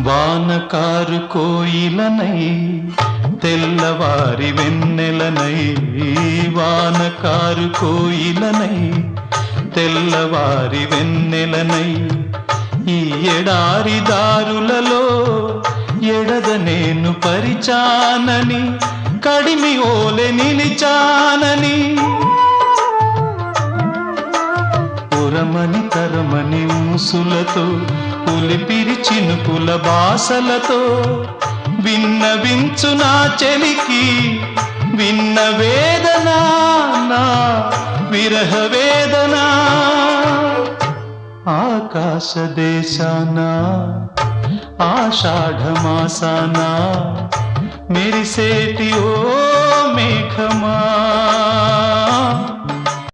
వానకారు కోయిలనై తెల్లవారి వెన్నెలనై వానకారు కోయిలనై తెల్లవారి వెన్నెలనై ఈ ఎడారి దారులలో ఎడద నేను పరిచానని కడిమి ఓలె నిలిచానని పురమని తరమని ఊసులతో పులిపిరి చినుకుల బాసలతో విన్నవించు నా చెలికి విన్న వేదన నా విరహ వేదన ఆకాశ దేశాన ఆషాఢమాసాన మెరిసేటి ఓ మేఘమా